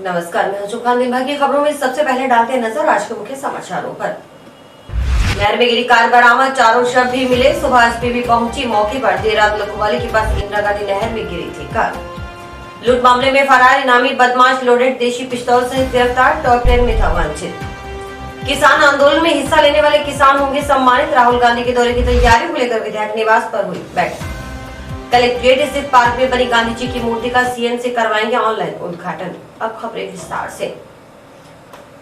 नमस्कार, मैं हूं खान। दिन भर की खबरों में सबसे पहले डालते हैं नजर आज के मुख्य समाचारों पर। नहर में गिरी कार बरामद, 4 शव भी मिले। सुबह एसपी भी पहुंची मौके पर। देर रात लखोवाली के पास इंदिरा गांधी नहर में गिरी थी कार। लूट मामले में फरार इनामी बदमाश लोडेड देशी पिस्तौल से गिरफ्तार, टॉप 10 में था वांछित। किसान आंदोलन में हिस्सा लेने वाले किसान होंगे सम्मानित। राहुल गांधी के दौरे की तैयारियों को लेकर विधायक निवास पर हुई बैठक। कलेक्ट्रेट स्थित पार्क में बनी गांधी जी की मूर्ति का सीएम से करवाएंगे ऑनलाइन उद्घाटन। अब खबरें विस्तार से।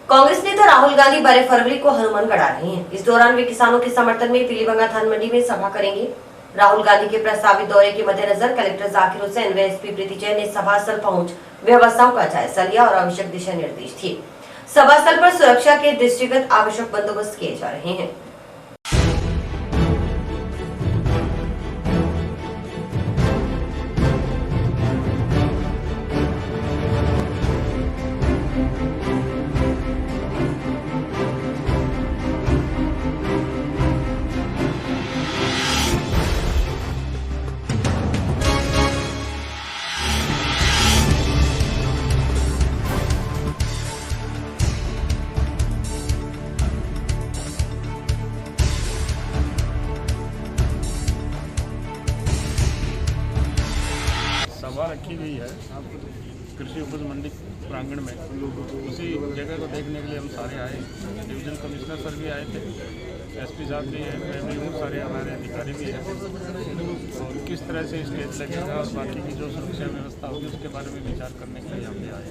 कांग्रेस नेता राहुल गांधी 12 फरवरी को हनुमानगढ़ आ रहे हैं। इस दौरान वे किसानों के समर्थन में पीलीबंगा धान मंडी में सभा करेंगे। राहुल गांधी के प्रस्तावित दौरे के मद्देनजर कलेक्टर जाकिर हुसैन व एसपी प्रीति जैन ने सभा स्थल पहुंच व्यवस्थाओं का जायजा लिया और आवश्यक दिशा निर्देश दिए। सभा स्थल पर सुरक्षा के दृष्टिगत आवश्यक बंदोबस्त किए जा रहे हैं। सभा रखी गई है कृषि उपज मंडी प्रांगण में। उसी जगह को देखने के लिए हम सारे आए। डिवीजन कमिश्नर सर भी आए थे, एसपी साहब भी है, मैं भी हूँ, सारे हमारे अधिकारी भी हैं। और किस तरह से स्टेज लगेगा और बाकी की जो सुरक्षा व्यवस्था होगी उसके बारे में विचार करने के लिए हम भी आए।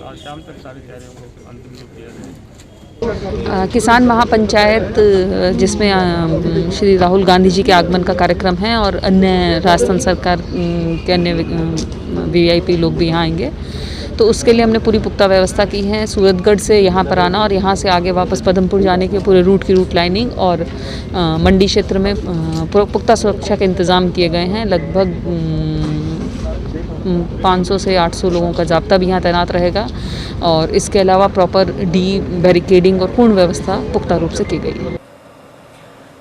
आज शाम तक सारी तैयारियों को अंतिम रूप दिया जाएगा। किसान महापंचायत जिसमें श्री राहुल गांधी जी के आगमन का कार्यक्रम है और अन्य राजस्थान सरकार के अन्य वीआईपी लोग भी यहाँ आएंगे, तो उसके लिए हमने पूरी पुख्ता व्यवस्था की है। सूरतगढ़ से यहाँ पर आना और यहाँ से आगे वापस पदमपुर जाने के पूरे रूट की रूट लाइनिंग और मंडी क्षेत्र में पुख्ता सुरक्षा के इंतज़ाम किए गए हैं। लगभग 500 से 800 लोगों का जाब्ता भी यहाँ तैनात रहेगा और इसके अलावा प्रॉपर बैरिकेडिंग और पूर्ण व्यवस्था पुख्ता रूप से की गई है।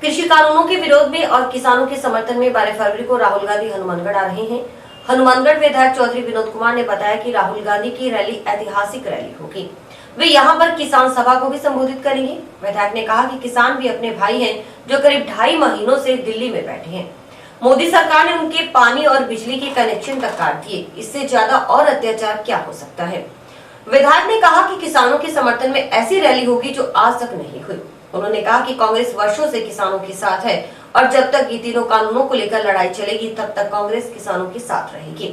कृषि कानूनों के विरोध में और किसानों के समर्थन में 12 फरवरी को राहुल गांधी हनुमानगढ़ आ रहे हैं। हनुमानगढ़ विधायक चौधरी विनोद कुमार ने बताया कि राहुल गांधी की रैली ऐतिहासिक रैली होगी। वे यहाँ पर किसान सभा को भी संबोधित करेंगे। विधायक ने कहा कि किसान भी अपने भाई हैं जो करीब 2.5 महीनों से दिल्ली में बैठे हैं। मोदी सरकार ने उनके पानी और बिजली के कनेक्शन तक काट दिए। इससे ज्यादा और अत्याचार क्या हो सकता है। विधायक ने कहा कि किसानों के समर्थन में ऐसी रैली होगी जो आज तक नहीं हुई। उन्होंने कहा कि कांग्रेस वर्षों से किसानों के साथ है और जब तक ये तीनों कानूनों को लेकर लड़ाई चलेगी तब तक कांग्रेस किसानों के साथ रहेगी।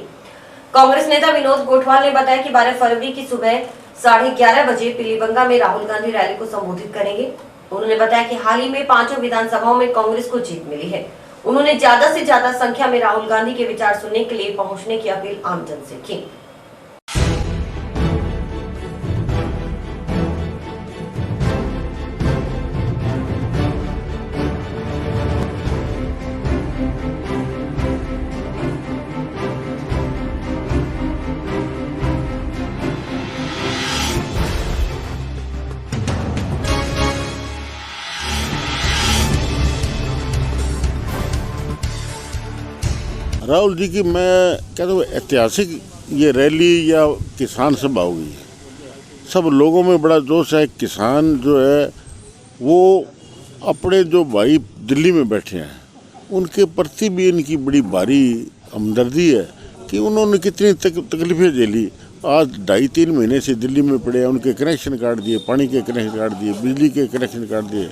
कांग्रेस नेता विनोद गोठवाल ने बताया कि 12 फरवरी की सुबह 11:30 बजे पीलीबंगा में राहुल गांधी रैली को संबोधित करेंगे। उन्होंने बताया कि हाल ही में 5 विधानसभाओं में कांग्रेस को जीत मिली है। उन्होंने ज्यादा से ज्यादा संख्या में राहुल गांधी के विचार सुनने के लिए पहुंचने की अपील आमजन से की। राहुल जी की मैं कहता हूँ ऐतिहासिक ये रैली या किसान सभा होगी। सब लोगों में बड़ा जोश है। किसान जो है वो अपने जो भाई दिल्ली में बैठे हैं उनके प्रति भी इनकी बड़ी भारी हमदर्दी है कि उन्होंने कितनी तकलीफें झेली। आज 2.5-3 महीने से दिल्ली में पड़े हैं। उनके कनेक्शन काट दिए, पानी के कनेक्शन काट दिए, बिजली के कनेक्शन काट दिए।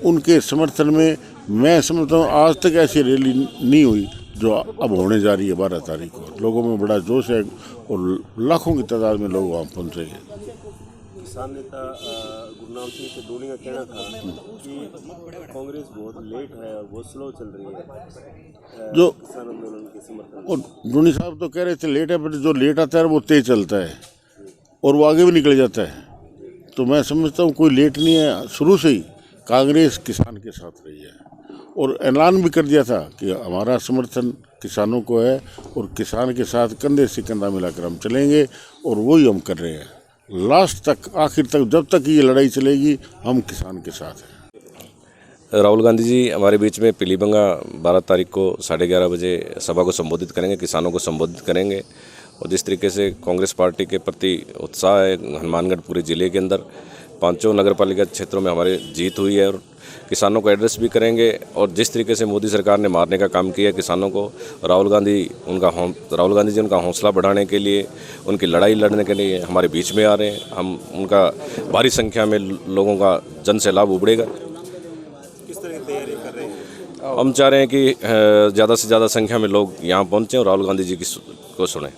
उनके समर्थन में मैं समझता हूँ आज तक ऐसी रैली नहीं हुई जो अब होने जा रही है 12 तारीख को। लोगों में बड़ा जोश है और लाखों की तादाद में लोग वहाँ पहुँचेंगे। किसान नेता गुरनाम सिंह सदूनी का कहना था कि कांग्रेस बहुत लेट है और बहुत स्लो चल रही है जो किसान आंदोलन के समर्थन। और दूनी साहब तो कह रहे थे लेट है, पर जो लेट आता है वो तेज चलता है और वो आगे भी निकल जाता है। तो मैं समझता हूँ कोई लेट नहीं है। शुरू से ही कांग्रेस किसान के साथ रही है और ऐलान भी कर दिया था कि हमारा समर्थन किसानों को है और किसान के साथ कंधे से कंधा मिलाकर हम चलेंगे और वही हम कर रहे हैं। लास्ट तक, आखिर तक, जब तक ये लड़ाई चलेगी हम किसान के साथ हैं। राहुल गांधी जी हमारे बीच में पीलीबंगा 12 तारीख को 11:30 बजे सभा को संबोधित करेंगे, किसानों को संबोधित करेंगे और जिस तरीके से कांग्रेस पार्टी के प्रति उत्साह है हनुमानगढ़ पूरे ज़िले के अंदर, 5 नगर पालिका क्षेत्रों में हमारी जीत हुई है और किसानों को एड्रेस भी करेंगे। और जिस तरीके से मोदी सरकार ने मारने का काम किया किसानों को, राहुल गांधी जी उनका हौसला बढ़ाने के लिए, उनकी लड़ाई लड़ने के लिए हमारे बीच में आ रहे हैं। हम उनका भारी संख्या में लोगों का जन से लाभ उबड़ेगा। किस तरह की तैयारी कर रहे हैं? हम चाह रहे हैं कि ज़्यादा से ज़्यादा संख्या में लोग यहाँ पहुँचें और राहुल गांधी जी को सुने।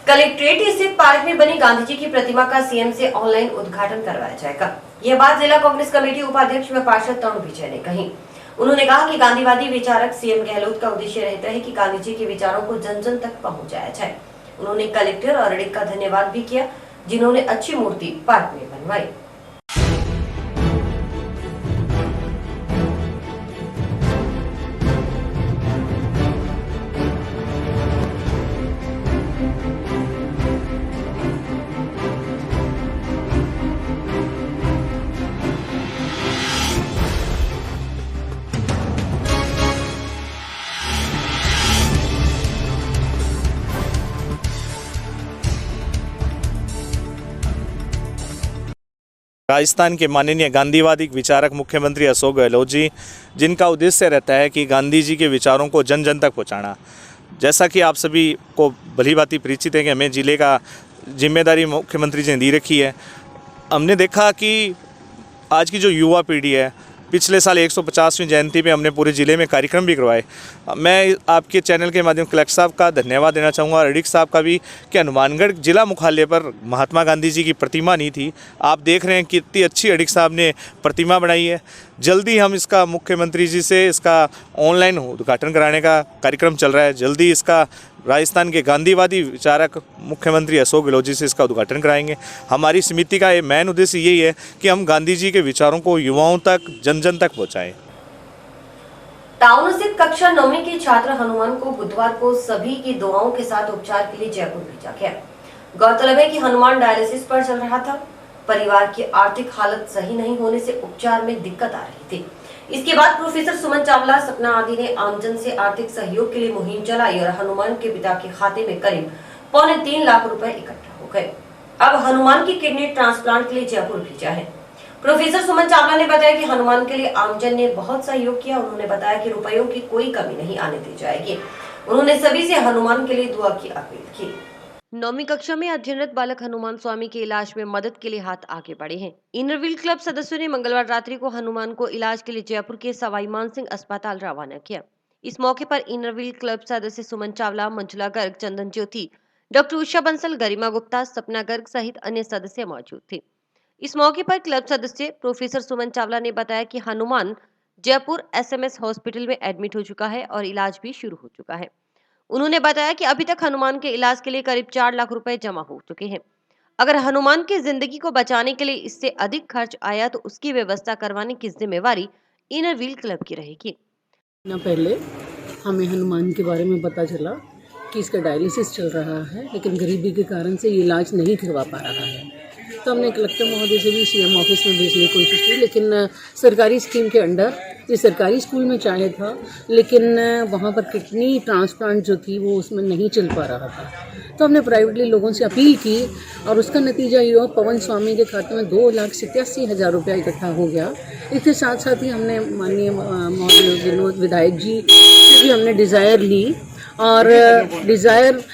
कलेक्ट्रेट स्थित पार्क में बनी गांधी जी की प्रतिमा का सीएम से ऑनलाइन उद्घाटन करवाया जाएगा। यह बात जिला कांग्रेस कमेटी उपाध्यक्ष व पार्षद तरुण विजय ने कही। उन्होंने कहा कि गांधीवादी विचारक सीएम गहलोत का उद्देश्य रहता है कि गांधी जी के विचारों को जन जन तक पहुंचाया जाए। उन्होंने कलेक्टर और अडिग का धन्यवाद भी किया, जिन्होंने अच्छी मूर्ति पार्क में बनवाई। राजस्थान के माननीय गांधीवादी विचारक मुख्यमंत्री अशोक गहलोत जी, जिनका उद्देश्य रहता है कि गांधी जी के विचारों को जन जन तक पहुंचाना। जैसा कि आप सभी को भली भांति परिचित है कि हमें जिले का जिम्मेदारी मुख्यमंत्री जी ने दी रखी है। हमने देखा कि आज की जो युवा पीढ़ी है, पिछले साल 150वीं जयंती पे हमने पूरे ज़िले में कार्यक्रम भी करवाए। मैं आपके चैनल के माध्यम कलेक्टर साहब का धन्यवाद देना चाहूँगा और अडिग साहब का भी कि हनुमानगढ़ जिला मुख्यालय पर महात्मा गांधी जी की प्रतिमा नहीं थी। आप देख रहे हैं कितनी अच्छी अडिग साहब ने प्रतिमा बनाई है। जल्दी हम इसका मुख्यमंत्री जी से इसका ऑनलाइन उद्घाटन कराने का कार्यक्रम चल रहा है। जल्दी इसका राजस्थान के गांधीवादी विचारक मुख्यमंत्री अशोक गहलोत जी से इसका उद्घाटन कराएंगे। हमारी समिति का ये मेन उद्देश्य यही है कि हम गांधी जी के विचारों को युवाओं तक जन जन तक पहुँचाएँ। टाउन स्थित कक्षा 9वीं के छात्र हनुमान को बुधवार को सभी की दुआओं के साथ उपचार के लिए जयपुर भेजा गया। गौरतलब है कि हनुमान डायलिसिस पर चल रहा था। परिवार की आर्थिक हालत सही नहीं होने से उपचार में दिक्कत आ रही थी। इसके बाद प्रोफेसर सुमन चावला, सपना आदि ने आमजन से आर्थिक सहयोग के लिए मुहिम चलाई और हनुमान के पिता के खाते में करीब 3.25 लाख रुपए इकट्ठा हो गए। अब हनुमान की किडनी ट्रांसप्लांट के लिए जयपुर भेजा है। प्रोफेसर सुमन चावला ने बताया कि हनुमान के लिए आमजन ने बहुत सहयोग किया। उन्होंने बताया कि रुपयों की कोई कमी नहीं आने दी जाएगी। उन्होंने सभी से हनुमान के लिए दुआ की अपील की। 9वीं कक्षा में अध्ययनरत बालक हनुमान स्वामी के इलाज में मदद के लिए हाथ आगे बढ़े हैं। इनरव्हील क्लब सदस्यों ने मंगलवार रात्रि को हनुमान को इलाज के लिए जयपुर के सवाई मानसिंह अस्पताल रवाना किया। इस मौके पर इनरव्हील क्लब सदस्य सुमन चावला, मंजुला गर्ग, चंदन ज्योति, डॉक्टर उषा बंसल, गरिमा गुप्ता, सपना गर्ग सहित अन्य सदस्य मौजूद थे। इस मौके पर क्लब सदस्य प्रोफेसर सुमन चावला ने बताया कि हनुमान जयपुर SMS हॉस्पिटल में एडमिट हो चुका है और इलाज भी शुरू हो चुका है। उन्होंने बताया कि अभी तक हनुमान के इलाज के लिए करीब 4 लाख रुपए जमा हो चुके हैं। अगर हनुमान की जिंदगी को बचाने के लिए इससे अधिक खर्च आया तो उसकी व्यवस्था करवाने की जिम्मेवारी इनरव्हील क्लब की रहेगी। पहले हमें हनुमान के बारे में पता चला कि इसका डायलिसिस चल रहा है, लेकिन गरीबी के कारण से ये इलाज नहीं करवा पा रहा है। तो हमने कलेक्टर महोदय से भी CM ऑफिस में भेजने की कोशिश की, लेकिन सरकारी स्कीम के अंडर ये सरकारी स्कूल में चाहे था, लेकिन वहाँ पर किडनी ट्रांसप्लांट जो थी वो उसमें नहीं चल पा रहा था। तो हमने प्राइवेटली लोगों से अपील की और उसका नतीजा ये हुआ, पवन स्वामी के खाते में 2,87,000 रुपया इकट्ठा हो गया। इसके साथ साथ ही हमने माननीय महोदय विनोद विधायक जी से भी हमने डिज़ायर ली और डिज़ायर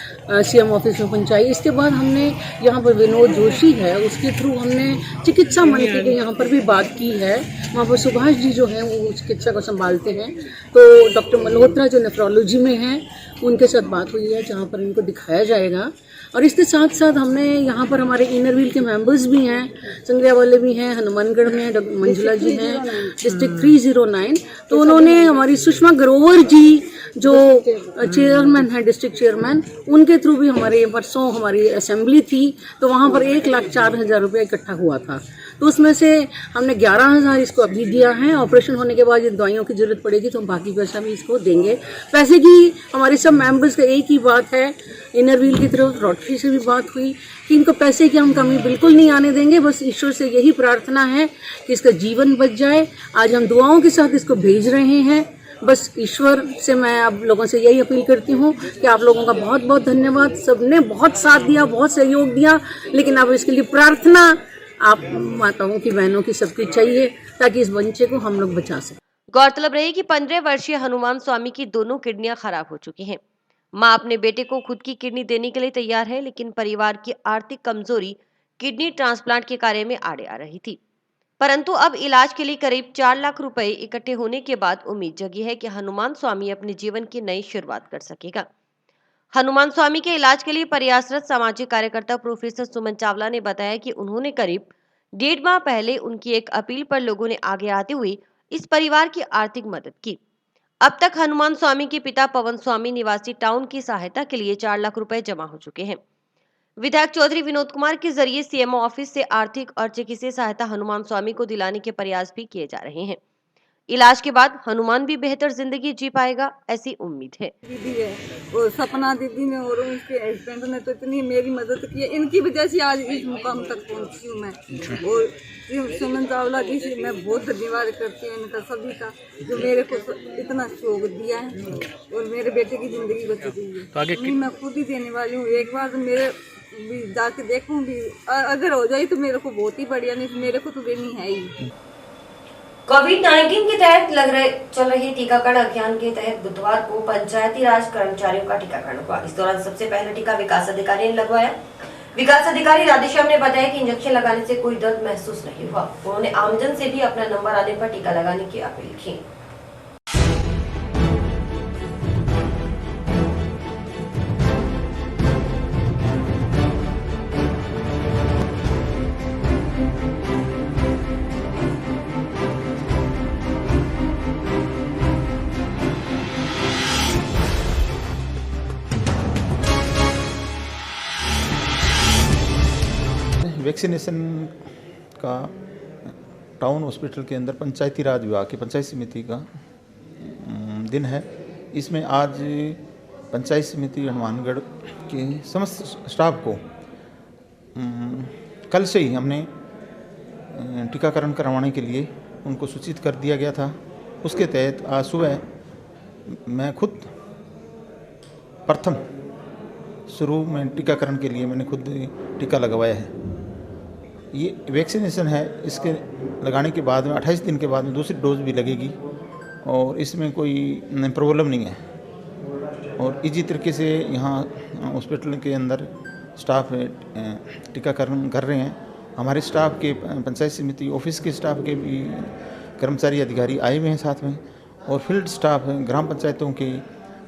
CM ऑफिस में पहुंचाई। इसके बाद हमने यहाँ पर विनोद जोशी है, उसके थ्रू हमने चिकित्सा मंत्री के यहाँ पर भी बात की है। वहाँ पर सुभाष जी जो हैं वो चिकित्सा को संभालते हैं, तो डॉक्टर मल्होत्रा जो नेफ्रोलॉजी में हैं उनके साथ बात हुई है, जहाँ पर इनको दिखाया जाएगा। और इसके साथ साथ हमने यहाँ पर हमारे इनरव्हील के मेंबर्स भी हैं, संग्रह वाले भी हैं, हनुमानगढ़ में डॉक्टर मंजुला जी हैं, डिस्ट्रिक्ट 309। तो उन्होंने हमारी सुषमा ग्रोवर जी जो चेयरमैन है, डिस्ट्रिक्ट चेयरमैन, उनके थ्रू भी हमारे परसों हमारी असेंबली थी, तो वहाँ पर 1,04,000 रुपया इकट्ठा हुआ था। तो उसमें से हमने 11,000 इसको अभी दिया है। ऑपरेशन होने के बाद ये दवाइयों की जरूरत पड़ेगी तो हम बाकी पैसा भी इसको देंगे। पैसे की हमारे सब मेंबर्स का एक ही बात है, इनरव्हील की तरफ रोटरी से भी बात हुई कि इनको पैसे की हम कमी बिल्कुल नहीं आने देंगे। बस ईश्वर से यही प्रार्थना है कि इसका जीवन बच जाए। आज हम दुआओं के साथ इसको भेज रहे हैं बस ईश्वर से मैं आप लोगों से यही अपील करती हूँ कि आप लोगों का बहुत बहुत धन्यवाद। सबने बहुत साथ दिया, बहुत सहयोग दिया, लेकिन अब इसके लिए प्रार्थना आप माताओं की, बहनों की, सबकी चाहिए ताकि इस बच्चे को हम लोग बचा सकें। गौरतलब रही कि 15 वर्षीय हनुमान स्वामी की दोनों किडनियां खराब हो चुकी हैं। मां अपने बेटे को खुद की किडनी देने के लिए तैयार है, लेकिन परिवार की आर्थिक कमजोरी किडनी ट्रांसप्लांट के कार्य में आड़े आ रही थी। परंतु अब इलाज के लिए करीब 4 लाख रुपए इकट्ठे होने के बाद उम्मीद जगी है कि हनुमान स्वामी अपने जीवन की नई शुरुआत कर सकेगा। हनुमान स्वामी के इलाज के लिए प्रयासरत सामाजिक कार्यकर्ता प्रोफेसर सुमन चावला ने बताया कि उन्होंने करीब 1.5 माह पहले उनकी एक अपील पर लोगों ने आगे आते हुए इस परिवार की आर्थिक मदद की। अब तक हनुमान स्वामी के पिता पवन स्वामी निवासी टाउन की सहायता के लिए 4 लाख रुपए जमा हो चुके हैं। विधायक चौधरी विनोद कुमार के जरिए सीएमओ ऑफिस से आर्थिक और चिकित्सीय सहायता हनुमान स्वामी को दिलाने के प्रयास भी किए जा रहे हैं। इलाज के बाद हनुमान भी बेहतर जिंदगी जी पाएगा, ऐसी उम्मीद है। दीदी है और सपना दीदी ने और उसके हस्बैंड ने तो इतनी मेरी मदद की है, इनकी वजह से आज इस मुकाम तक पहुंची हूँ मैं। और सुमन चावला जी से मैं बहुत धन्यवाद करती हूँ इनका, सभी का, जो मेरे को इतना शौक दिया है और मेरे बेटे की जिंदगी बचा दी है। तो आगे मैं खुद ही देने वाली हूँ। एक बार तो मेरे भी जाके देखूंगी, अगर हो जाए तो मेरे को बहुत ही बढ़िया, नहीं तो मेरे को तो देनी है ही। कोविड-19 के तहत चल रहे टीकाकरण अभियान के तहत बुधवार को पंचायती राज कर्मचारियों का टीकाकरण हुआ। इस दौरान सबसे पहला टीका विकास अधिकारी ने लगवाया। विकास अधिकारी राधेश्याम ने बताया कि इंजेक्शन लगाने से कोई दर्द महसूस नहीं हुआ। उन्होंने आमजन से भी अपना नंबर आने पर टीका लगाने की अपील की। वैक्सीनेशन का टाउन हॉस्पिटल के अंदर पंचायती राज विभाग की पंचायत समिति का दिन है। इसमें आज पंचायत समिति हनुमानगढ़ के समस्त स्टाफ को कल से ही हमने टीकाकरण करवाने के लिए उनको सूचित कर दिया गया था। उसके तहत आज सुबह मैं खुद प्रथम शुरू में टीकाकरण के लिए मैंने खुद टीका लगवाया है। ये वैक्सीनेशन है, इसके लगाने के बाद में 28 दिन के बाद में दूसरी डोज भी लगेगी और इसमें कोई प्रॉब्लम नहीं है। और इसी तरीके से यहाँ हॉस्पिटल के अंदर स्टाफ टीकाकरण कर रहे हैं। हमारे स्टाफ के पंचायत समिति ऑफिस के स्टाफ के भी कर्मचारी अधिकारी आए हुए हैं साथ में, और फील्ड स्टाफ ग्राम पंचायतों के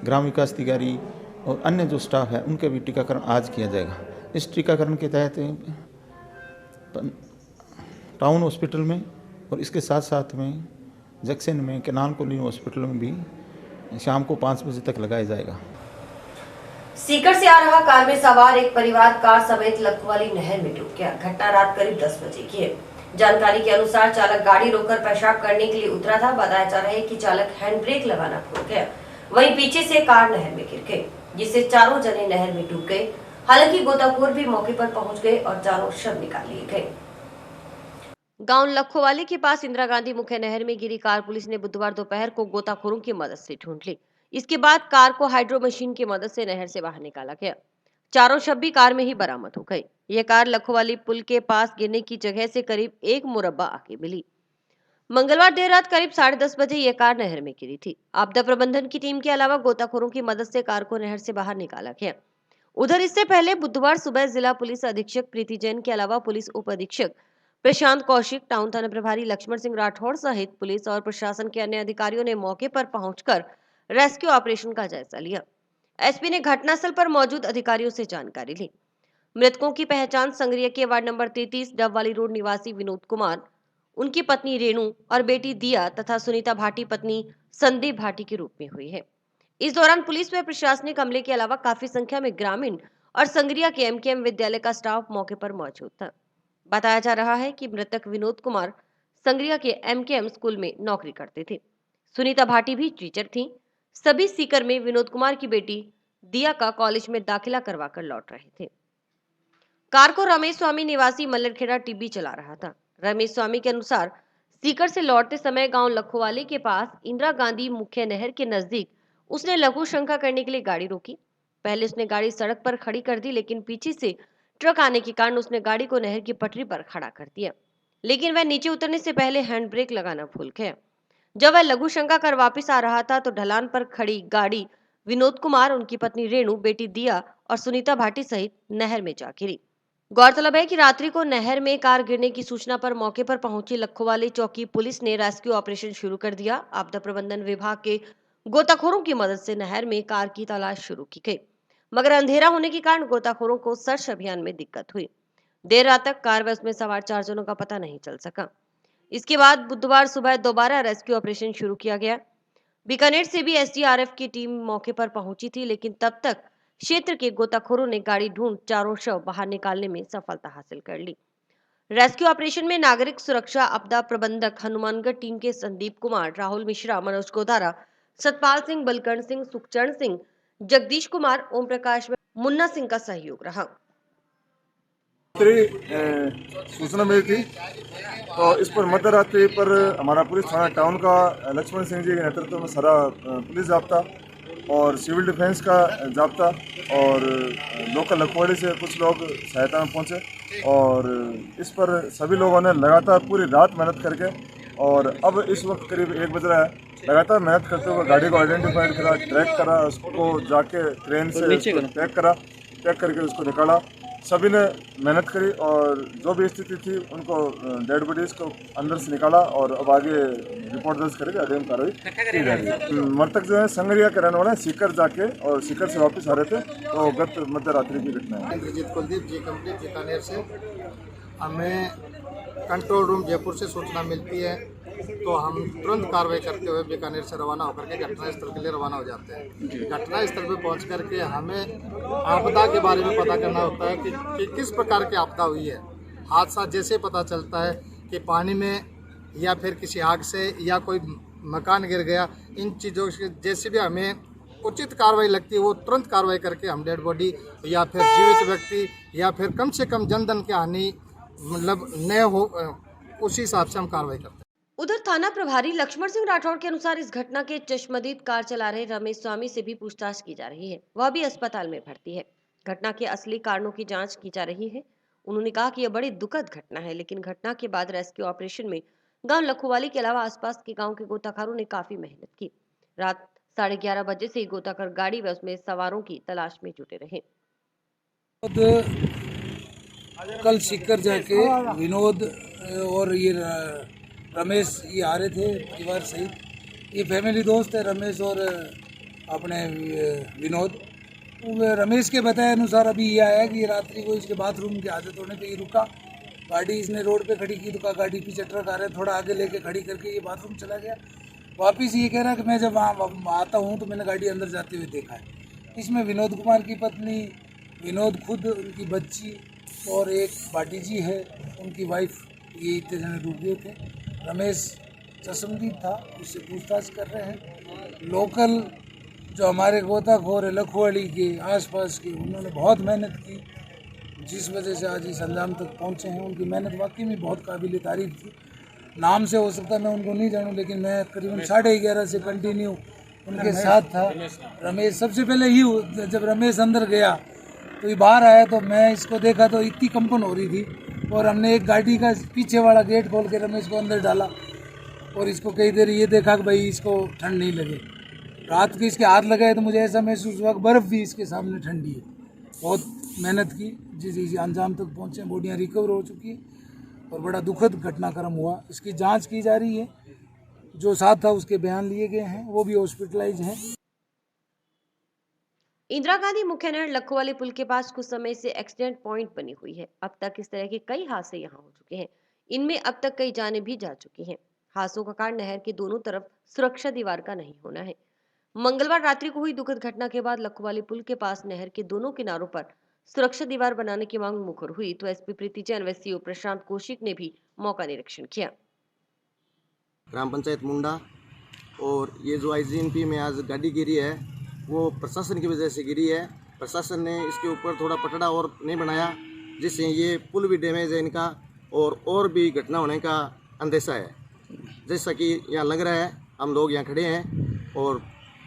ग्राम विकास अधिकारी और अन्य जो स्टाफ है उनका भी टीकाकरण आज किया जाएगा। इस टीकाकरण के तहत टाउन हॉस्पिटल में और इसके साथ साथ में जंक्शन में केनाल कॉलोनी हॉस्पिटल में भी शाम को 5 बजे तक लगाया जाएगा। सीकर से आ रहा कार में सवार एक परिवार कार समेत लखवाली नहर में डूब गया। घटना रात करीब 10 बजे की है। जानकारी के अनुसार चालक गाड़ी रोककर पेशाब करने के लिए उतरा था। बताया जा रहा है कि चालक हैंड ब्रेक लगाना भूल गया, वहीं पीछे से कार नहर में गिर गई, जिससे चारों जने नहर में डूब गए। हालांकि गोताखोर भी मौके पर पहुंच गए और चारों शव निकाल लिए गए। गांव लखोवाली के पास इंदिरा गांधी मुख्य नहर में गिरी कार पुलिस ने बुधवार दोपहर को गोताखोरों की मदद से ढूंढ ली। इसके बाद कार को हाइड्रो मशीन की मदद से नहर से बाहर निकाला गया। चारों शव भी कार में ही बरामद हो गए। यह कार लखोवाली पुल के पास गिरने की जगह से करीब 1 मुरब्बा आगे मिली। मंगलवार देर रात करीब 10:30 बजे यह कार नहर में गिरी थी। आपदा प्रबंधन की टीम के अलावा गोताखोरों की मदद से कार को नहर से बाहर निकाला गया। उधर इससे पहले बुधवार सुबह जिला पुलिस अधीक्षक प्रीति जैन के अलावा पुलिस उप अधीक्षक प्रशांत कौशिक, टाउन थाना प्रभारी लक्ष्मण सिंह राठौड़ सहित पुलिस और प्रशासन के अन्य अधिकारियों ने मौके पर पहुंचकर रेस्क्यू ऑपरेशन का जायजा लिया। एसपी ने घटनास्थल पर मौजूद अधिकारियों से जानकारी ली। मृतकों की पहचान संगरिया के वार्ड नंबर 33 डबवाली रोड निवासी विनोद कुमार, उनकी पत्नी रेणु और बेटी दिया तथा सुनीता भाटी पत्नी संदीप भाटी के रूप में हुई है। इस दौरान पुलिस व प्रशासनिक अमले के अलावा काफी संख्या में ग्रामीण और संगरिया के एमकेएम विद्यालय का स्टाफ मौके पर मौजूद था। बताया जा रहा है कि मृतक विनोद कुमार संगरिया के एमकेएम स्कूल में नौकरी करते थे। सुनीता भाटी भी टीचर थी। सभी सीकर में विनोद कुमार की बेटी दिया का कॉलेज में दाखिला करवाकर लौट रहे थे। कार को रमेश स्वामी निवासी मल्लरखेड़ा टिब्बी चला रहा था। रमेश स्वामी के अनुसार सीकर से लौटते समय गांव लखोवाली के पास इंदिरा गांधी मुख्य नहर के नजदीक उसने लघु शंका करने के लिए गाड़ी रोकी। पहले उसने गाड़ी सड़क पर खड़ी कर दी, लेकिन पीछे से ट्रक आने के कारण उसने गाड़ी को नहर की पटरी पर खड़ा कर दिया, लेकिन वह नीचे उतरने से पहले हैंड ब्रेक लगाना भूल गया। जब वह लघु शंका कर वापस आ रहा था तो ढलान पर खड़ी गाड़ी विनोद कुमार, उनकी पत्नी रेणु, बेटी दिया और सुनीता भाटी सहित नहर में जा गिरी। गौरतलब है कि रात्रि को नहर में कार गिरने की सूचना पर मौके पर पहुंची लखोवाली चौकी पुलिस ने रेस्क्यू ऑपरेशन शुरू कर दिया। आपदा प्रबंधन विभाग के गोताखोरों की मदद से नहर में कार की तलाश शुरू की गई, मगर अंधेरा होने के कारण गोताखोरों को सर्च अभियान में दिक्कत हुई। देर रात तक कार व उसमें सवार 4 जनों का पता नहीं चल सका। इसके बाद बुधवार सुबह दोबारा रेस्क्यू ऑपरेशन शुरू किया गया। बीकानेर से भी एसडीआरएफ की टीम मौके पर पहुंची थी, लेकिन तब तक क्षेत्र के गोताखोरों ने गाड़ी ढूंढ चारों शव बाहर निकालने में सफलता हासिल कर ली। रेस्क्यू ऑपरेशन में नागरिक सुरक्षा आपदा प्रबंधक हनुमानगढ़ टीम के संदीप कुमार, राहुल मिश्रा, मनोज गोदारा, सतपाल सिंह, बलकर्ण सिंह, सुखचरण सिंह, जगदीश कुमार, ओम प्रकाश, मुन्ना सिंह का सहयोग रहा। सूचना मिली थी तो इस पर मध्य रात्रि पर हमारा पुलिस थाना टाउन का लक्ष्मण सिंह जी के नेतृत्व में सारा पुलिस जाब्ता और सिविल डिफेंस का जाब्ता और लोकल लखवाड़ी से कुछ लोग सहायता में पहुंचे और इस पर सभी लोगों ने लगातार पूरी रात मेहनत करके और अब इस वक्त करीब 1 बज रहा है, लगातार मेहनत करते हुए गाड़ी को आइडेंटिफाइड करा, ट्रैक करा, उसको जाके क्रेन से पैक करके उसको निकाला। सभी ने मेहनत करी और जो भी स्थिति थी उनको डेड बॉडीज को अंदर से निकाला और अब आगे रिपोर्ट दर्ज करके अग्रिम कार्रवाई की जा रही है। मृतक जो है संगरिया के रहने वाले सीकर जाके और सीकर से वापस आ रहे थे, तो गत मध्य रात्रि की घटना है। इंद्रजीत कुलदीप जी कंपनी बीकानेर से हमें कंट्रोल रूम जयपुर से सूचना मिलती है तो हम तुरंत कार्रवाई करते हुए बीकानेर से रवाना होकर के घटनास्थल के लिए रवाना हो जाते हैं। घटनास्थल पर पहुंच करके हमें आपदा के बारे में पता करना होता है कि किस प्रकार की आपदा हुई है। हादसा जैसे पता चलता है कि पानी में या फिर किसी आग से या कोई मकान गिर गया, इन चीज़ों से जैसे भी हमें उचित कार्रवाई लगती है वो तुरंत कार्रवाई करके हम डेड बॉडी या फिर जीवित व्यक्ति या फिर कम से कम जनधन की हानि मतलब न हो, उसी हिसाब से हम कार्रवाई करते हैं। उधर थाना प्रभारी लक्ष्मण सिंह राठौड़ के अनुसार इस घटना के चश्मदीद कार चला रहे रमेश स्वामी से भी पूछताछ की जा रही है, वह भी अस्पताल में भर्ती है। घटना के असली कारणों की जांच की जा रही है। उन्होंने कहा कि यह बड़ी दुखद घटना है, लेकिन घटना के बाद रेस्क्यू ऑपरेशन में गांव लखोवाली के अलावा आसपास के गांव के गोताखोरों ने काफी मेहनत की। रात 11:30 बजे से गोताखोर गाड़ी व उसमें सवारों की तलाश में जुटे रहे। कल सीकर जाके विनोद और ये रमेश ये आ रहे थे परिवार सहित। ये फैमिली दोस्त है रमेश और अपने विनोद। रमेश के बताए अनुसार अभी ये आया कि रात्रि को इसके बाथरूम की आदत होने पे ये रुका, गाड़ी इसने रोड पे खड़ी की तो गाड़ी पीछे ट्रक आ रहा है, थोड़ा आगे लेके खड़ी करके ये बाथरूम चला गया। वापिस ये कह रहा कि मैं जब वहाँ आता हूँ तो मैंने गाड़ी अंदर जाते हुए देखा है। इसमें विनोद कुमार की पत्नी, विनोद खुद, उनकी बच्ची और एक भाटी जी है उनकी वाइफ, ये इतने जने डूब गए थे। रमेश चश्मदीद था, उससे पूछताछ कर रहे हैं। लोकल जो हमारे गोताखोर है लखवाड़ी के आसपास के, उन्होंने बहुत मेहनत की, जिस वजह से आज इस अंजाम तक पहुंचे हैं। उनकी मेहनत वाकई में बहुत काबिल तारीफ थी। नाम से हो सकता है मैं उनको नहीं जानूं, लेकिन मैं करीबन 11:30 से कंटिन्यू उनके साथ था। रमेश सबसे पहले ही जब रमेश अंदर गया तो ये बाहर आया तो मैं इसको देखा तो इतनी कंपन हो रही थी और हमने एक गाड़ी का पीछे वाला गेट खोल के रमेश को अंदर डाला और इसको कई देर ये देखा कि भाई इसको ठंड नहीं लगे। रात को इसके हाथ लगाए तो मुझे ऐसा महसूस हुआ कि बर्फ़ भी इसके सामने ठंडी है। बहुत मेहनत की, जिस अंजाम तक पहुँचे, बॉडियाँ रिकवर हो चुकी है और बड़ा दुखद घटनाक्रम हुआ। इसकी जाँच की जा रही है, जो साथ था उसके बयान लिए गए हैं, वो भी हॉस्पिटलाइज हैं। इंदिरा गांधी मुख्य नहर लखोवाली पुल के पास कुछ समय से एक्सीडेंट पॉइंट बनी हुई है। अब तक इस तरह के कई हादसे यहां हो चुके हैं। इनमें अब तक कई जानें भी जा चुकी हैं। हादसों का कारण नहर के दोनों तरफ सुरक्षा दीवार का नहीं होना है। मंगलवार रात्रि को हुई दुखद घटना के बाद लखोवाली पुल के पास नहर के दोनों किनारों पर सुरक्षा दीवार बनाने की मांग मुखर हुई तो एसपी प्रीति जैन व सीओ प्रशांत कौशिक ने भी मौका निरीक्षण किया। ग्राम पंचायत मुंडा और ये जो IGNP में आज गाड़ी गिरी है वो प्रशासन की वजह से गिरी है। प्रशासन ने इसके ऊपर थोड़ा पटड़ा और नहीं बनाया, जिससे ये पुल भी डैमेज है इनका और भी घटना होने का अंदेशा है। जैसा कि यहाँ लग रहा है, हम लोग यहाँ खड़े हैं और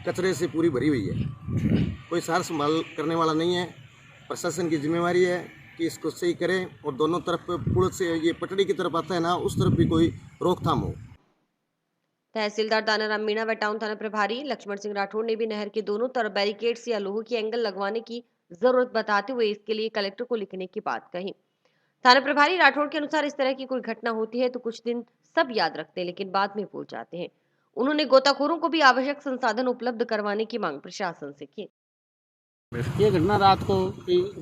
कचरे से पूरी भरी हुई है। कोई सार संभाल करने वाला नहीं है। प्रशासन की जिम्मेवारी है कि इसको सही करें और दोनों तरफ पुल से ये पटड़ी की तरफ आता है ना, उस तरफ भी कोई रोकथाम हो। तहसीलदार दानाराम मीणा व टाउन थाना प्रभारी लक्ष्मण सिंह राठौड़ ने भी नहर के दोनों तरफ बैरिकेड्स या लोहे की एंगल लगवाने की जरूरत बताते हुए इसके लिए कलेक्टर को लिखने की बात कही। थाना प्रभारी राठौड़ के अनुसार इस तरह की कोई घटना होती है तो कुछ दिन सब याद रखते हैं लेकिन बाद में भूल जाते हैं। उन्होंने गोताखोरों को भी आवश्यक संसाधन उपलब्ध करवाने की मांग प्रशासन से की। ये घटना रात को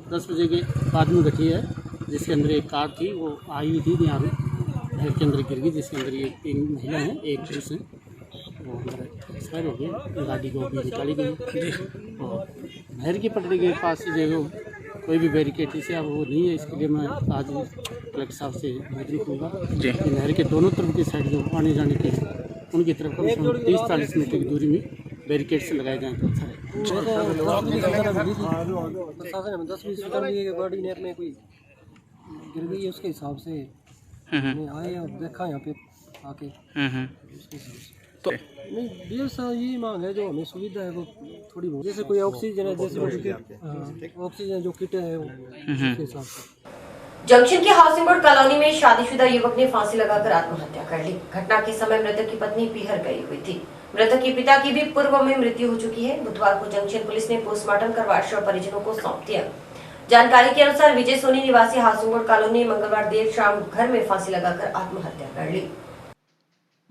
10 बजे के बाद में घटी है, जिसके अंदर एक कार थी, वो आई हुई थी यहाँ नहर के अंदर गिर गई, जिसके अंदर ये 3 महिला हैं, एक पुरुष है, वो अंदर एक्सपायर हो गए। गाड़ी को भी निकाली गई और नहर की पटड़ी के पास जो कोई भी बैरिकेड से अब वो नहीं है। इसके लिए मैं आज कलेक्टर साहब से निवेदन करूँगा कि नहर के दोनों तरफ की साइड जो आने जाने के उनकी तरफ कम से कम 30-40 मीटर की दूरी में बैरिकेड से लगाए जाएँ तो अच्छा है। प्रशासन हमें 10-20 मीटर की गाड़ी नहर में कोई गिर गई है, उसके हिसाब से आए और देखा यहाँ पे आके तो नहीं यही मांग है, जो हमें सुविधा है वो थोड़ी बहुत, जैसे कोई ऑक्सीजन है, जैसे ऑक्सीजन जो किट है उसके हिसाब से। जंक्शन के हाउसिंग बोर्ड कॉलोनी में शादीशुदा युवक ने फांसी लगाकर आत्महत्या कर ली। घटना के समय मृतक की पत्नी पीहर गई हुई थी। मृतक के पिता की भी पूर्व में मृत्यु हो चुकी है। बुधवार को जंक्शन पुलिस ने पोस्टमार्टम करवा शव परिजनों को सौंप दिया। जानकारी के अनुसार विजय सोनी निवासी हाउसिंग बोर्ड कॉलोनी मंगलवार देर शाम घर में फांसी लगाकर आत्महत्या कर ली।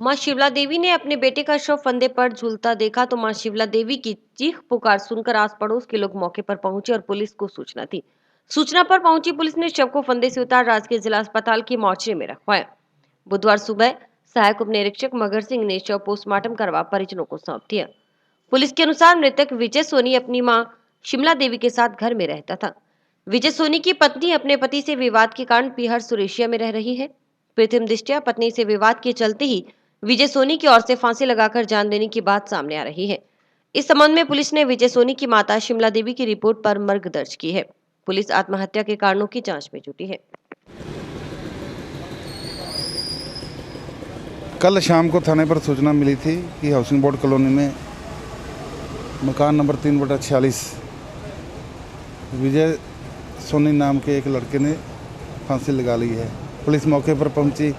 मां शिवला देवी ने अपने बेटे का शव फंदे पर झूलता देखा तो मां शिवला देवी की चीख पुकार सुनकर आस पड़ोस के लोग मौके पर पहुंचे और पुलिस को सूचना दी। सूचना पर पहुंची पुलिस ने शव को फंदे से उतार राजकीय जिला अस्पताल की मोर्चरी में रखवाया। बुधवार सुबह सहायक उप निरीक्षक मगर सिंह ने शव पोस्टमार्टम करवा परिजनों को सौंप दिया। पुलिस के अनुसार मृतक विजय सोनी अपनी मां शिमला देवी के साथ घर में रहता था। विजय सोनी की पत्नी अपने पति से विवाद के कारण पीहर सुरेशिया में रह रही है। प्रथम दृष्टया पत्नी से विवाद के चलते ही विजय सोनी की ओर से फांसी लगाकर जान देने की बात सामने आ रही है। इस संबंध में पुलिस ने विजय सोनी की माता शिमला देवी की रिपोर्ट पर मर्ग दर्ज की है। पुलिस आत्महत्या के कारणों की जांच में जुटी है। कल शाम को थाने पर सूचना मिली थी कि हाउसिंग बोर्ड कॉलोनी में मकान नंबर 3/46 विजय सोनी नाम के एक लड़के ने फांसी लगा ली है। पुलिस मौके पर पहुंची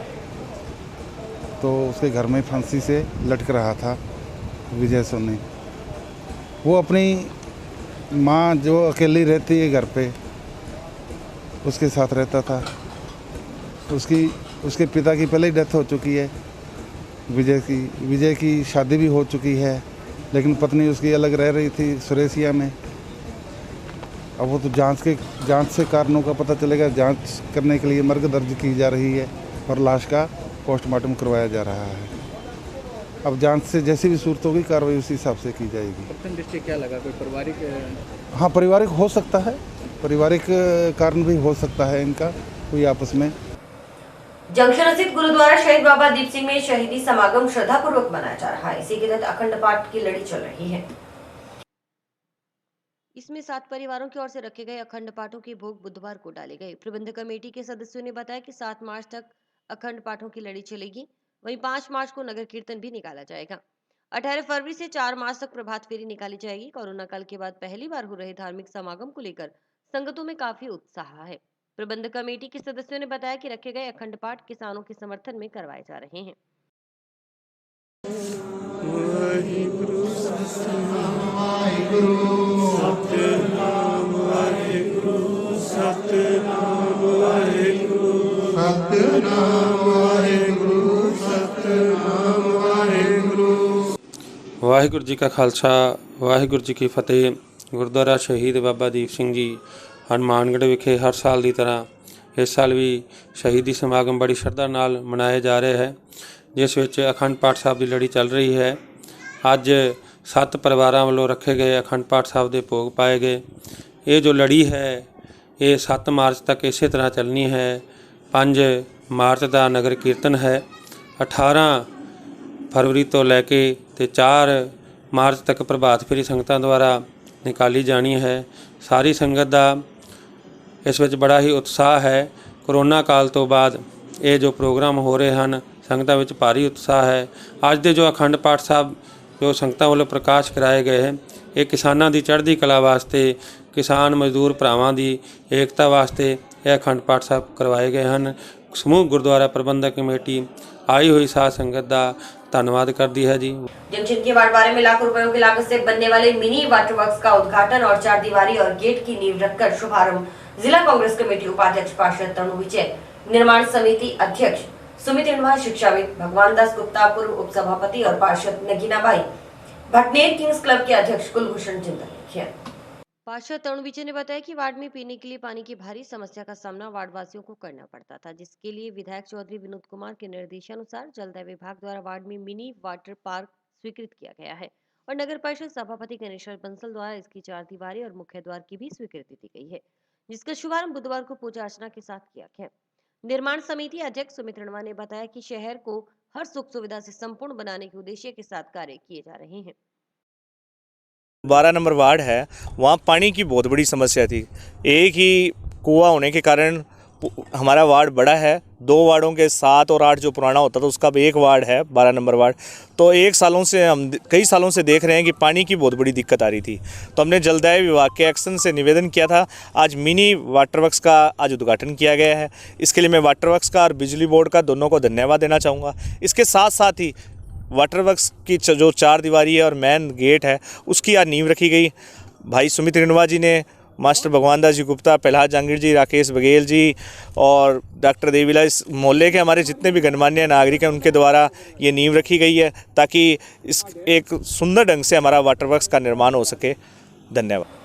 तो उसके घर में फांसी से लटक रहा था विजय सोनी। वो अपनी माँ जो अकेली रहती है घर पे, उसके साथ रहता था। उसके पिता की पहले ही डेथ हो चुकी है। विजय की शादी भी हो चुकी है, लेकिन पत्नी उसकी अलग रह रही थी सुरेशिया में। अब वो तो जांच से कारणों का पता चलेगा। जांच करने के लिए मर्ग दर्ज की जा रही है और लाश का पोस्टमार्टम करवाया जा रहा है। अब जांच से जैसी भी सूरत होगी कार्रवाई उसी हिसाब से की जाएगी। प्रथम दृष्टि क्या लगा, कोई पारिवारिक? हाँ, पारिवारिक हो सकता है, पारिवारिक कारण भी हो सकता है इनका कोई आपस में। जंक्शन स्थित गुरुद्वारा शहीद बाबा दीप सिंह में शहीदी समागम श्रद्धापूर्वक मनाया जा रहा है। इसी के तहत अखंड पाठ की लड़ी चल रही है। इसमें 7 परिवारों की ओर से रखे गए अखंड पाठों की भोग बुधवार को डाले गए। प्रबंधक कमेटी के सदस्यों ने बताया कि 7 मार्च तक अखंड पाठों की लड़ी चलेगी। वहीं 5 मार्च को नगर कीर्तन भी निकाला जाएगा। 18 फरवरी से 4 मार्च तक प्रभात फेरी निकाली जाएगी। कोरोना काल के बाद पहली बार हो रहे धार्मिक समागम को लेकर संगतों में काफी उत्साह है। प्रबंधक कमेटी के सदस्यों ने बताया कि रखे गए अखंड पाठ किसानों के समर्थन में करवाए जा रहे हैं। वाहिगुरु जी का खालसा वाहिगुरु जी की फतेह। गुरुद्वारा शहीद बाबा दीप सिंह जी हनुमानगढ़ विखे हर साल की तरह इस साल भी शहीदी समागम बड़ी श्रद्धा नाल मनाए जा रहे हैं, जिस विच अखंड पाठ साहब की लड़ी चल रही है। अज 7 परिवारों वालों रखे गए अखंड पाठ साहब के भोग पाए गए। ये जो लड़ी है ये 7 मार्च तक इस तरह चलनी है। 5 मार्च का नगर कीर्तन है। 18 फरवरी तो लैके 4 मार्च तक प्रभात फेरी संगतां द्वारा निकाली जानी है। सारी संगत का इस विच बड़ा ही उत्साह है। कोरोना काल तो बाद ये जो प्रोग्राम हो रहे हैं ਸੰਗਤਾਂ ਵਿੱਚ ਭਾਰੀ ਉਤਸ਼ਾਹ ਹੈ। ਅੱਜ ਦੇ ਜੋ ਅਖੰਡ ਪਾਠ ਸਾਹਿਬ ਜੋ ਸੰਗਤਾਂ ਵੱਲੋਂ ਪ੍ਰਕਾਸ਼ ਕਰਾਏ ਗਏ ਹੈ, ਇਹ ਕਿਸਾਨਾਂ ਦੀ ਚੜ੍ਹਦੀ ਕਲਾ ਵਾਸਤੇ, ਕਿਸਾਨ ਮਜ਼ਦੂਰ ਭਰਾਵਾਂ ਦੀ ਏਕਤਾ ਵਾਸਤੇ ਇਹ ਅਖੰਡ ਪਾਠ ਸਾਹਿਬ ਕਰਵਾਏ ਗਏ ਹਨ। ਸਮੂਹ ਗੁਰਦੁਆਰਾ ਪ੍ਰਬੰਧਕ ਕਮੇਟੀ आई हुई साध संगत का धन्यवाद करती है जी। जंक्शन के वार्ड बारे में लाखों रुपयों की लागत से बनने वाले मिनी वाटर वर्क्स का उद्घाटन और 4 दीवारी और गेट की नींव रखकर शुभारंभ जिला कांग्रेस कमेटी उपाध्यक्ष पार्षद तनु विजय, निर्माण समिति अध्यक्ष सुमित इंडवा, शिक्षाविद भगवान दास गुप्ता, पूर्व उप सभापति और पार्षद नगीनाबाई भटनेर, किंग्स क्लब के अध्यक्ष कुलभूषण जिंदल ने किया। पार्षद तरुण विजय ने बताया कि वार्ड में पीने के लिए पानी की भारी समस्या का सामना वार्ड वासियों को करना पड़ता था, जिसके लिए विधायक चौधरी विनोद कुमार के निर्देशानुसार जलदाय विभाग द्वारा वार्ड में मिनी वाटर पार्क स्वीकृत किया गया है और नगर परिषद सभापति गणेश्वर बंसल द्वारा इसकी 4 दीवारी और मुख्य द्वार की भी स्वीकृति दी गई है, जिसका शुभारंभ बुधवार को पूजा अर्चना के साथ किया गया। निर्माण समिति अध्यक्ष सुमित इंडवा ने बताया कि शहर को हर सुख सुविधा से संपूर्ण बनाने के उद्देश्य के साथ कार्य किए जा रहे हैं। 12 नंबर वार्ड है, वहाँ पानी की बहुत बड़ी समस्या थी। एक ही कुआं होने के कारण हमारा वार्ड बड़ा है, 2 वार्डों के 7 और 8 जो पुराना होता था उसका भी एक वार्ड है 12 नंबर वार्ड। तो हम कई सालों से देख रहे हैं कि पानी की बहुत बड़ी दिक्कत आ रही थी, तो हमने जलदाय विभाग के एक्शन से निवेदन किया था। आज मिनी वाटर वर्क्स का आज उद्घाटन किया गया है। इसके लिए मैं वाटर वर्क्स का और बिजली बोर्ड का दोनों को धन्यवाद देना चाहूँगा। इसके साथ साथ ही वाटर वर्क्स की जो 4 दीवारी है और मेन गेट है उसकी आज नींव रखी गई। भाई सुमित इंडवा जी ने, मास्टर भगवान दास जी गुप्ता, प्रहलाद जहांगीर जी, राकेश बघेल जी और डॉक्टर देवीला, इस मोहल्ले के हमारे जितने भी गणमान्य नागरिक हैं उनके द्वारा ये नींव रखी गई है ताकि इस एक सुंदर ढंग से हमारा वाटर वर्क्स का निर्माण हो सके। धन्यवाद।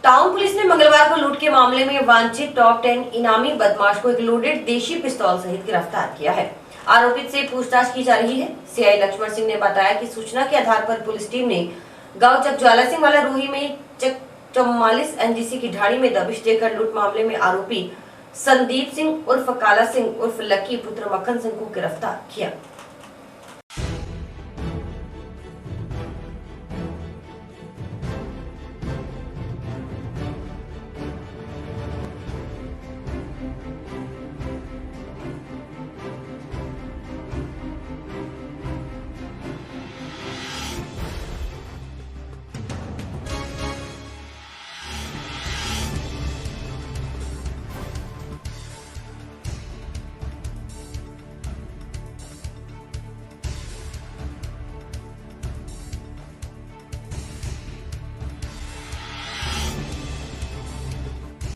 टाउन पुलिस ने मंगलवार को लूट के मामले में वांछित टॉप 10 इनामी बदमाश को एक लोडेड देशी पिस्तौल सहित गिरफ्तार किया है। आरोपित से पूछताछ की जा रही है। सीआई लक्ष्मण सिंह ने बताया कि सूचना के आधार पर पुलिस टीम ने गांव चकज्वाला सिंह वाला रूही में 44 एनजीसी की ढाणी में दबिश देकर लूट मामले में आरोपी संदीप सिंह उर्फ काला सिंह उर्फ लक्की पुत्र मक्खन सिंह को गिरफ्तार किया।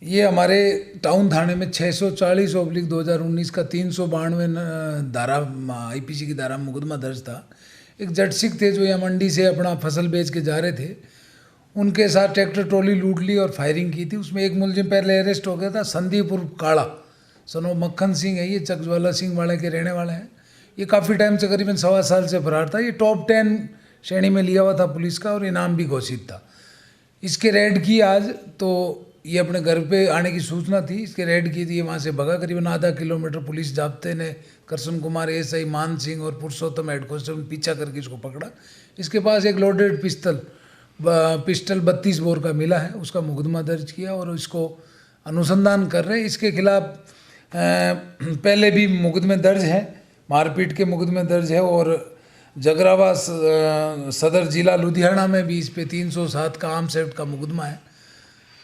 ये हमारे टाउन थाने में 640/2019 का 392 धारा आईपीसी की धारा मुकदमा दर्ज था। एक जट सिख थे जो यहाँ मंडी से अपना फसल बेच के जा रहे थे, उनके साथ ट्रैक्टर ट्रॉली लूट ली और फायरिंग की थी। उसमें एक मुलजिम पहले अरेस्ट हो गया था, संदीप उर्फ काला, सनो मक्खन सिंह है, ये चकज्वाला सिंह वाले के रहने वाले हैं। ये काफ़ी टाइम से करीबन 1.25 साल से फरार था। ये टॉप 10 श्रेणी में लिया हुआ था पुलिस का और इनाम भी घोषित था। इसके रेड की आज, तो ये अपने घर पे आने की सूचना थी, इसके रेड की थी, वहाँ से भगा। करीबन आधा किलोमीटर पुलिस जाब्ते ने करसन कुमार एसआई मान सिंह और पुरुषोत्तम हेड कांस्टेबल पीछा करके इसको पकड़ा। इसके पास एक लोडेड पिस्टल 32 बोर का मिला है, उसका मुकदमा दर्ज किया और इसको अनुसंधान कर रहे हैं। इसके खिलाफ पहले भी मुकदमे दर्ज हैं, मारपीट के मुकदमे दर्ज है और जगरावा सदर जिला लुधियाना में भी इस पे 307 का आर्म्स एक्ट का मुकदमा है।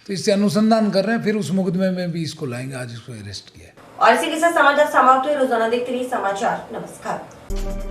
तो इससे अनुसंधान कर रहे हैं, फिर उस मुकदमे में भी इसको लाएंगे। आज इसको अरेस्ट किया है। और इसी के साथ समाचार समाप्त हुए। रोजाना देखते रहिए समाचार। नमस्कार।